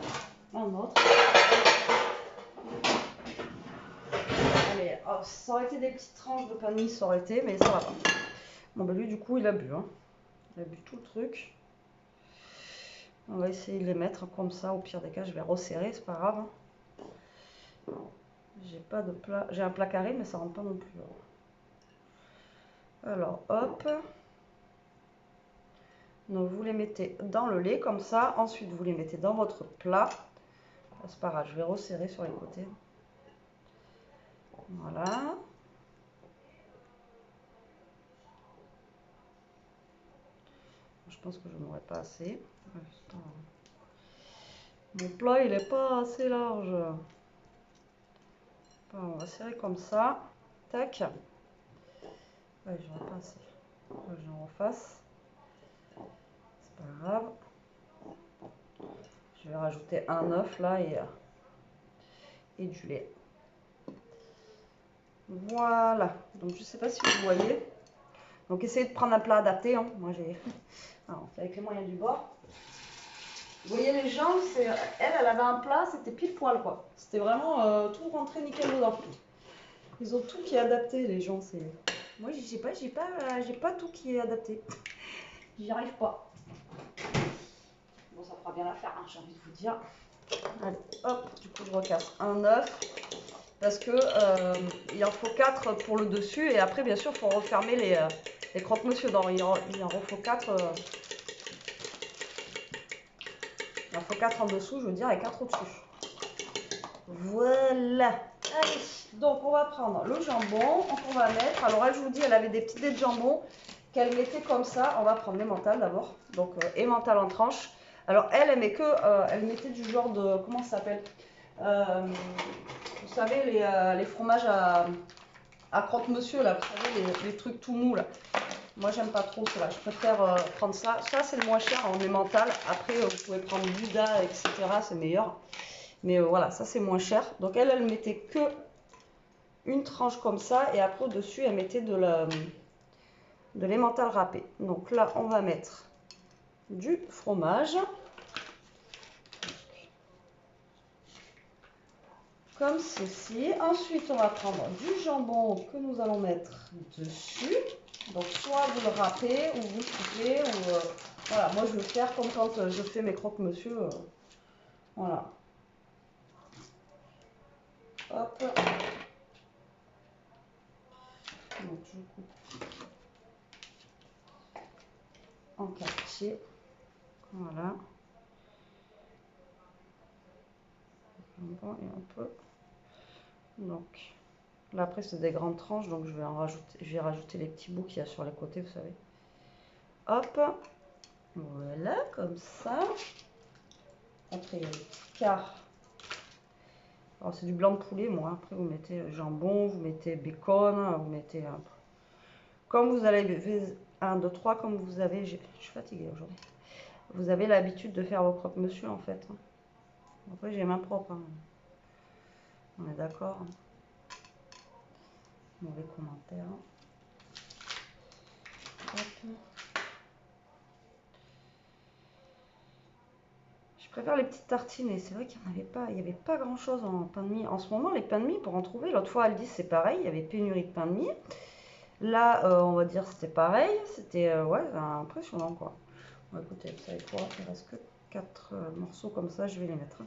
un autre. Allez, oh, ça aurait été des petites tranches de pain de mie, ça aurait été, mais ça va pas. Bon, bah lui, du coup, il a bu. Hein. Il a bu tout le truc. On va essayer de les mettre comme ça. Au pire des cas, je vais resserrer, c'est pas grave. J'ai pas de plat. J'ai un plat carré, mais ça rentre pas non plus. Alors, hop. Donc, vous les mettez dans le lait comme ça. Ensuite, vous les mettez dans votre plat. C'est pas grave, je vais resserrer sur les côtés. Voilà. pense que je n'aurai pas assez. Mon plat, il n'est pas assez large. On va serrer comme ça. Tac. Ouais, j'aurai pas assez. J'en refasse. C'est pas grave. Je vais rajouter un œuf là et du lait. Voilà. Donc je sais pas si vous voyez. Donc essayez de prendre un plat adapté. Hein. Moi j'ai. Alors, avec les moyens du bord. Vous voyez les jambes, elle avait un plat, c'était pile poil quoi. C'était vraiment tout rentré nickel dedans. Ils ont tout qui est adapté les gens. Moi j'ai pas tout qui est adapté. J'y arrive pas. Bon ça fera bien l'affaire, hein, j'ai envie de vous dire. Allez, hop, du coup je recasse un œuf. Parce que il en faut 4 pour le dessus. Et après bien sûr il faut refermer les croque-monsieur. Il en faut 4. Il en faut 4 en dessous, je veux dire, et 4 au-dessus. Voilà. Allez, donc on va prendre le jambon, on va mettre. Alors elle, je vous dis, elle avait des petits dés de jambon qu'elle mettait comme ça. On va prendre l'emmental d'abord. Donc emmental en tranches. Alors elle mettait du genre de, comment ça s'appelle, vous savez, les fromages à croque-monsieur, là, vous savez, les trucs tout mous, là. Moi, j'aime pas trop cela. Je préfère prendre ça. Ça, c'est le moins cher en emmental. Après, vous pouvez prendre Gouda, etc. C'est meilleur. Mais voilà, ça, c'est moins cher. Donc, elle mettait que une tranche comme ça. Et après, au-dessus, elle mettait de l'emmental râpé. Donc là, on va mettre du fromage. Comme ceci. Ensuite, on va prendre du jambon que nous allons mettre dessus. Donc, soit vous le râpez ou vous le coupez. Voilà, moi je vais faire comme quand je fais mes croque-monsieur. Voilà. Hop. Donc, je coupe en quartier. Voilà. Jambon et un peu. Donc, là après c'est des grandes tranches, donc je vais rajouter les petits bouts qu'il y a sur les côtés, vous savez. Hop. Voilà, comme ça. Après, il y a le petit quart. Alors, c'est du blanc de poulet, moi. Après, vous mettez jambon, vous mettez bacon, vous mettez... comme vous avez... 1, 2, 3, comme vous avez... Je suis fatiguée aujourd'hui. Vous avez l'habitude de faire vos croque-monsieur, en fait. Après, j'ai main propre. Hein. On est d'accord. Mauvais commentaire. Hop. Je préfère les petites tartines et c'est vrai qu'il n'y avait pas grand chose en pain de mie. En ce moment, les pains de mie, pour en trouver, l'autre fois, Aldi, c'est pareil, il y avait pénurie de pain de mie. Là, on va dire c'était pareil, c'était ouais, impressionnant quoi. Bon, écoutez, vous savez quoi, il reste que 4 morceaux comme ça, je vais les mettre.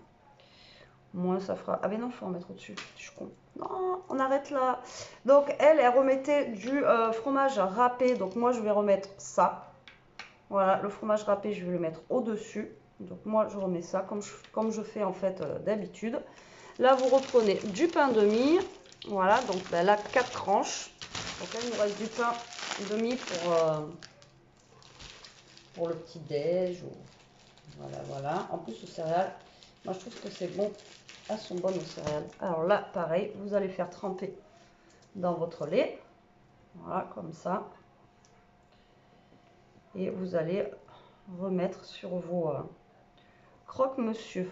Moins ça fera. Ah, mais non, il faut en mettre au-dessus, je suis con. Non, on arrête là. Donc, elle remettait du fromage râpé, donc moi je vais remettre ça. Voilà, le fromage râpé, je vais le mettre au-dessus. Donc moi je remets ça comme je fais en fait d'habitude. Là vous reprenez du pain de mie. Voilà, donc ben, là 4 tranches. Donc là il nous reste du pain de mie pour le petit déj. Voilà. En plus aux céréales, moi je trouve que c'est bon. Elles sont bonnes aux céréales. Alors là pareil, vous allez faire tremper dans votre lait. Voilà, comme ça. Et vous allez remettre sur vos... croque-monsieur,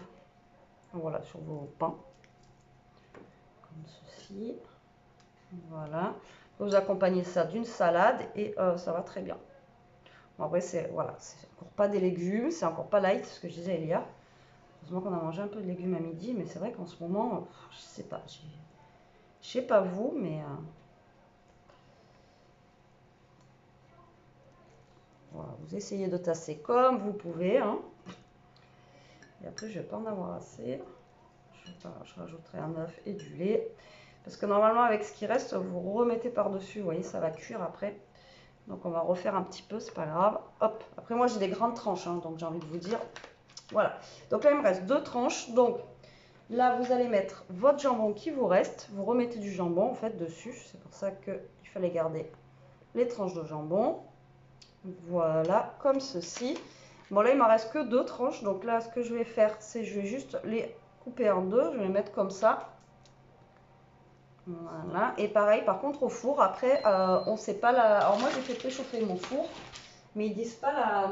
voilà, sur vos pains, comme ceci, voilà. Vous accompagnez ça d'une salade et ça va très bien. Bon, après, c'est encore pas des légumes, c'est encore pas light, ce que je disais à Elia. Heureusement qu'on a mangé un peu de légumes à midi, mais c'est vrai qu'en ce moment, je sais pas vous, mais voilà, vous essayez de tasser comme vous pouvez, hein. Et après, je vais pas en avoir assez. Je rajouterai un œuf et du lait. Parce que normalement, avec ce qui reste, vous remettez par-dessus. Vous voyez, ça va cuire après. Donc, on va refaire un petit peu, c'est pas grave. Hop. Après, moi, j'ai des grandes tranches, hein, donc j'ai envie de vous dire. Voilà. Donc là, il me reste 2 tranches. Donc là, vous allez mettre votre jambon qui vous reste. Vous remettez du jambon, en fait, dessus. C'est pour ça qu'il fallait garder les tranches de jambon. Voilà, comme ceci. Bon là il me reste que 2 tranches, donc là ce que je vais faire c'est je vais juste les couper en deux, je vais les mettre comme ça. Voilà, et pareil par contre au four, après on sait pas la... Alors moi j'ai fait préchauffer mon four, mais ils disent pas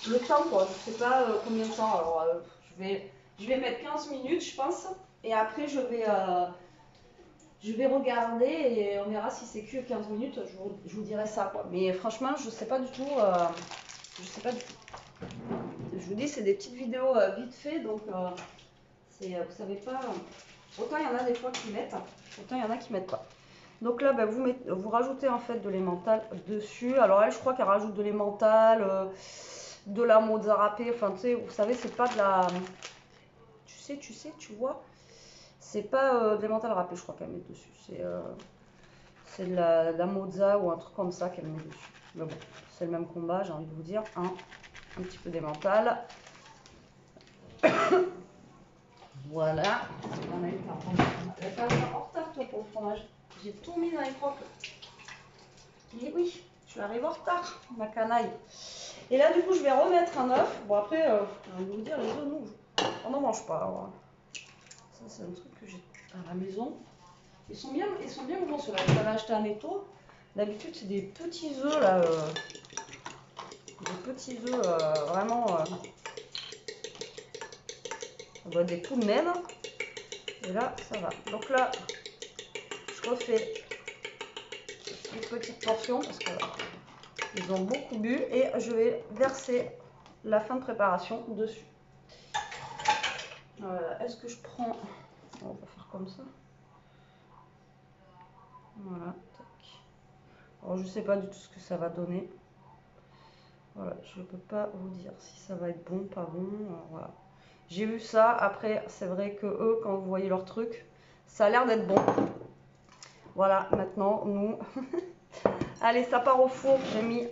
le temps quoi, je sais pas combien de temps, alors je vais mettre 15 minutes je pense, et après je vais regarder et on verra si c'est cuit 15 minutes, je vous dirai ça quoi. Mais franchement je sais pas du tout, je sais pas du tout. Je vous dis c'est des petites vidéos vite fait, donc vous savez pas, autant il y en a des fois qui mettent, autant il y en a qui mettent pas. Donc là, vous rajoutez en fait de l'emmental dessus. Alors elle, je crois qu'elle rajoute de l'emmental, de la mozza râpée. Enfin, tu sais, vous savez, c'est pas de la... Tu vois. C'est pas de l'emmental râpé, je crois qu'elle met dessus. C'est de la mozza ou un truc comme ça qu'elle met dessus. Mais bon, c'est le même combat, j'ai envie de vous dire. Hein. Un petit peu d'emmental. Voilà. On a eu en retard, toi, pour le fromage. J'ai tout mis dans les crocs. Et oui, je suis arrivée en retard, ma canaille. Et là, du coup, je vais remettre un œuf. Bon, après, je vais vous dire, les œufs, nous, on n'en mange pas. Alors, ça, c'est un truc que j'ai à la maison. Ils sont bien bons, ceux-là. J'avais acheté un étau. D'habitude, c'est des petits œufs, là. Des petits œufs, vraiment... ça doit être des coups de même. Et là, ça va. Donc là, je refais des petites portions parce que ils ont beaucoup bu et je vais verser la fin de préparation dessus. Voilà. Est-ce que je prends... On va faire comme ça. Voilà. Tac. Alors, je sais pas du tout ce que ça va donner. Voilà. Je peux pas vous dire si ça va être bon, pas bon. Voilà. J'ai vu ça. Après, c'est vrai que eux, quand vous voyez leur truc, ça a l'air d'être bon. Voilà. Maintenant, nous... Allez, ça part au four. J'ai mis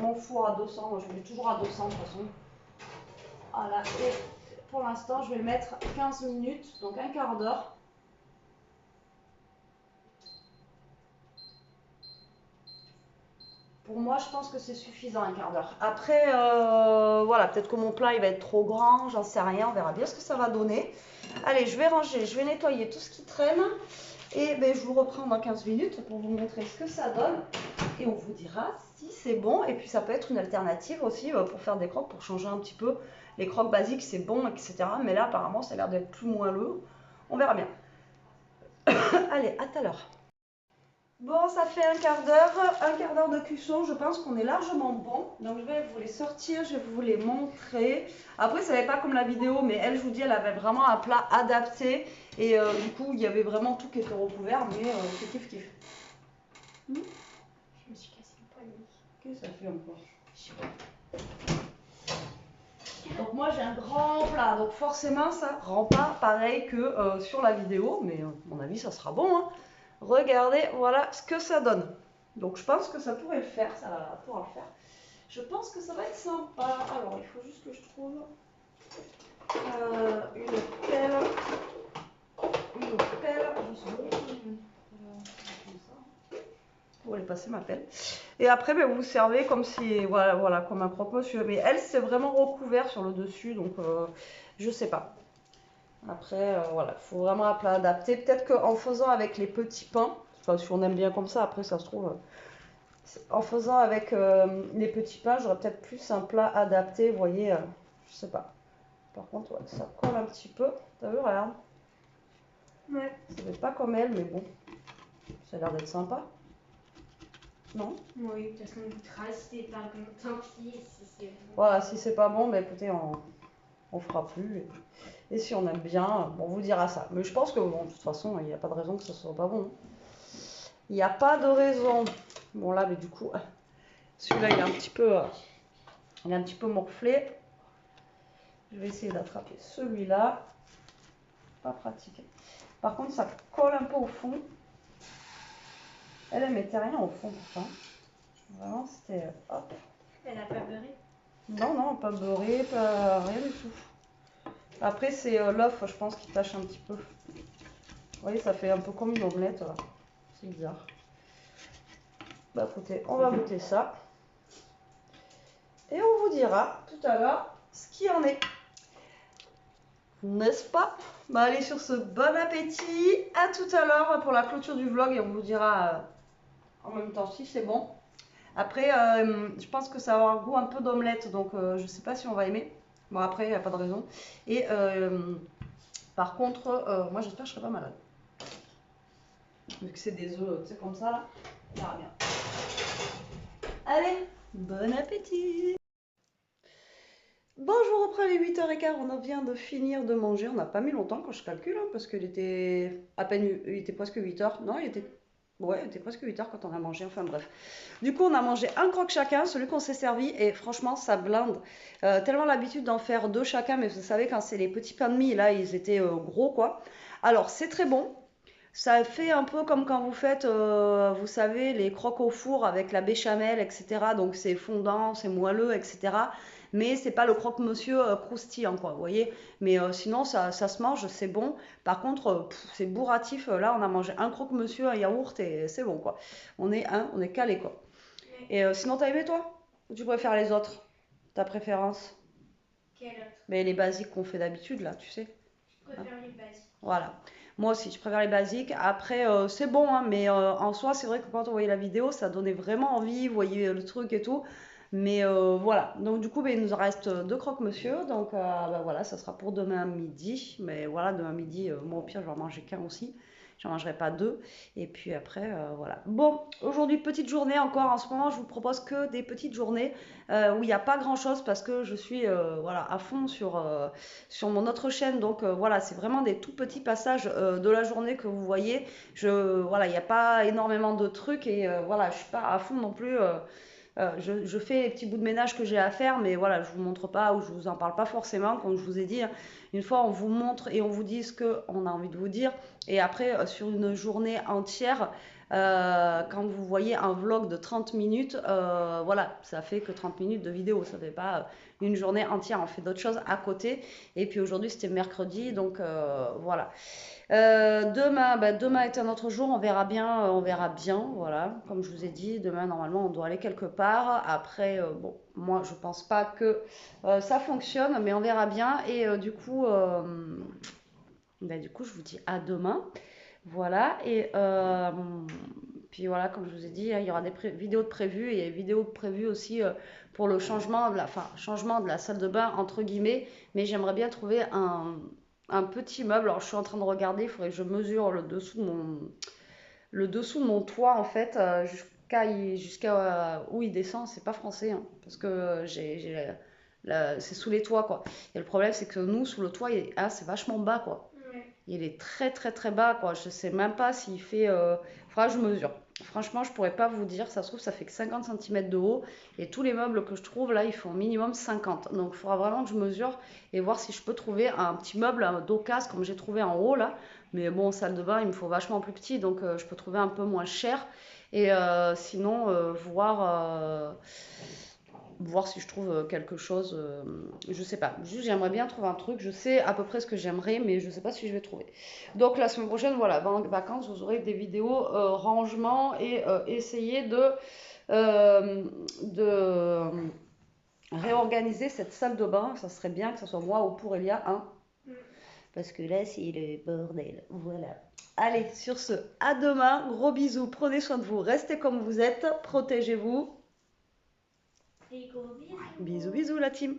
mon four à 200. Moi, je le mets toujours à 200 de toute façon. Voilà. Et pour l'instant, je vais le mettre 15 minutes, donc un quart d'heure. Pour moi, je pense que c'est suffisant, un quart d'heure. Après, voilà, peut-être que mon plat, il va être trop grand, j'en sais rien. On verra bien ce que ça va donner. Allez, je vais ranger, je vais nettoyer tout ce qui traîne. Et ben, je vous reprends dans 15 minutes pour vous montrer ce que ça donne. Et on vous dira si c'est bon. Et puis, ça peut être une alternative aussi pour faire des croques, pour changer un petit peu. Les croques basiques, c'est bon, etc. Mais là, apparemment, ça a l'air d'être plus moelleux. On verra bien. Allez, à tout à l'heure. Bon, ça fait un quart d'heure de cuisson. Je pense qu'on est largement bon. Donc, je vais vous les sortir, je vais vous les montrer. Après, ça n'est pas comme la vidéo, mais elle, je vous dis, elle avait vraiment un plat adapté. Et du coup, il y avait vraiment tout qui était recouvert, mais c'est kiff kiff. Je me suis cassé le poignet. Qu'est-ce que ça fait encore? Je sais pas. Donc moi j'ai un grand plat, donc forcément ça rend pas pareil que sur la vidéo, mais à mon avis ça sera bon. Hein. Regardez, voilà ce que ça donne. Donc je pense que ça pourrait le faire, ça pourra le faire. Je pense que ça va être sympa. Alors il faut juste que je trouve une pelle. Où elle est passée ma pelle. Et après, ben, vous vous servez comme si, voilà, comme un croque-monsieur. Mais elle, c'est vraiment recouvert sur le dessus, donc je sais pas. Après, voilà, il faut vraiment un plat adapté. Peut-être qu'en faisant avec les petits pains, enfin, si on aime bien comme ça, après, ça se trouve, en faisant avec les petits pains, j'aurais peut-être plus un plat adapté, vous voyez, je sais pas. Par contre, ouais, ça colle un petit peu. T'as vu, regarde. Ouais. Ça fait pas comme elle, mais bon, ça a l'air d'être sympa. Non? Oui, de toute façon, si c'est pas bon, tant pis. Si c'est bon. Voilà, si c'est pas bon, bah écoutez, on fera plus. Et si on aime bien, on vous dira ça. Mais je pense que, bon, de toute façon, il n'y a pas de raison que ça soit pas bon. Il n'y a pas de raison. Bon, là, mais du coup, celui-là, il est un petit peu morflé. Je vais essayer d'attraper celui-là. Pas pratique. Par contre, ça colle un peu au fond. Elle mettait rien au fond, pourtant. Vraiment, c'était... hop. Elle n'a pas beurré? Non, pas beurré, pas rien du tout. Après, c'est l'œuf, je pense, qui tâche un petit peu. Vous voyez, ça fait un peu comme une omelette. C'est bizarre. Bah écoutez, on va goûter ça. Et on vous dira tout à l'heure ce qu'il en est. N'est-ce pas? Bah allez, sur ce, bon appétit. À tout à l'heure pour la clôture du vlog et on vous dira en même temps si c'est bon. Après, je pense que ça va avoir le goût un peu d'omelette, donc je sais pas si on va aimer. Bon, après, il n'y a pas de raison. Et par contre, moi j'espère que je serai pas malade. Vu que c'est des œufs, tu sais, comme ça là, on verra bien. Allez, bon appétit! Bonjour, après les 8h15, on vient de finir de manger. On n'a pas mis longtemps quand je calcule, hein, parce qu'il était à peine, il était presque 8h. Non, ouais, il était presque 8h quand on a mangé, enfin bref. Du coup, on a mangé un croque chacun, celui qu'on s'est servi, et franchement, ça blinde. Tellement l'habitude d'en faire deux chacun, mais vous savez, quand c'est les petits pains de mie, là, ils étaient gros, quoi. Alors, c'est très bon. Ça fait un peu comme quand vous faites, vous savez, les croques au four avec la béchamel, etc. Donc c'est fondant, c'est moelleux, etc. Mais c'est pas le croque-monsieur croustillant, quoi, vous voyez. Mais sinon, ça se mange, c'est bon. Par contre, c'est bourratif. Là, on a mangé un croque-monsieur, un yaourt et c'est bon, quoi. On est calé, quoi. Et sinon, t'as aimé, toi? Ou tu préfères les autres? Ta préférence? Quelle autre? Mais les basiques qu'on fait d'habitude, là, tu sais. Je préfère les basiques. Voilà. Moi aussi, je préfère les basiques. Après, c'est bon, hein, mais en soi, c'est vrai que quand on voyait la vidéo, ça donnait vraiment envie, vous voyez le truc et tout. Mais voilà. Donc, du coup, ben, il nous reste deux croque-monsieur. Donc, ben, voilà, ça sera pour demain midi. Mais voilà, demain midi, moi, au pire, je vais en manger qu'un aussi. J'en mangerai pas deux. Et puis après, voilà. Bon, aujourd'hui, petite journée encore. En ce moment, je vous propose que des petites journées où il n'y a pas grand-chose parce que je suis voilà, à fond sur mon autre chaîne. Donc voilà, c'est vraiment des tout petits passages de la journée que vous voyez. Voilà, il n'y a pas énormément de trucs et voilà, je suis pas à fond non plus. Je fais les petits bouts de ménage que j'ai à faire, mais voilà, je vous montre pas ou je vous en parle pas forcément. Comme je vous ai dit, une fois on vous montre et on vous dit ce qu'on a envie de vous dire. Et après, sur une journée entière, quand vous voyez un vlog de 30 minutes, voilà, ça fait que 30 minutes de vidéo, ça fait pas une journée entière, on fait d'autres choses à côté. Et puis aujourd'hui, c'était mercredi, donc voilà. Demain est un autre jour, on verra bien, voilà. Comme je vous ai dit, demain, normalement, on doit aller quelque part. Après, bon, moi, je pense pas que ça fonctionne, mais on verra bien. Et du coup, je vous dis à demain. Voilà, et puis voilà, comme je vous ai dit, il y aura des vidéos de prévues et vidéos de prévues aussi pour le changement de la salle de bain, entre guillemets. Mais j'aimerais bien trouver un petit meuble. Alors, je suis en train de regarder, il faudrait que je mesure le dessous de mon toit, en fait, jusqu'à où il descend. C'est pas français, hein, parce que c'est sous les toits, quoi. Et le problème, c'est que nous, sous le toit, c'est vachement bas, quoi. Il est très très très bas, quoi. Je sais même pas s'il fait. Faudra que je mesure. Franchement, je pourrais pas vous dire. Ça se trouve, ça fait que 50 cm de haut. Et tous les meubles que je trouve là, ils font minimum 50. Donc, il faudra vraiment que je mesure et voir si je peux trouver un petit meuble d'occasion comme j'ai trouvé en haut là. Mais bon, salle de bain, il me faut vachement plus petit. Donc, je peux trouver un peu moins cher. Et sinon, voir si je trouve quelque chose, je sais pas. Juste, j'aimerais bien trouver un truc. Je sais à peu près ce que j'aimerais, mais je sais pas si je vais trouver. Donc la semaine prochaine, voilà, pendant les vacances, vous aurez des vidéos rangement et essayer de réorganiser cette salle de bain. Ça serait bien que ce soit moi ou pour Elia, hein, parce que là, c'est le bordel. Voilà. Allez, sur ce, à demain. Gros bisous. Prenez soin de vous. Restez comme vous êtes. Protégez-vous. Et gros bisous. Bisous, bisous la team.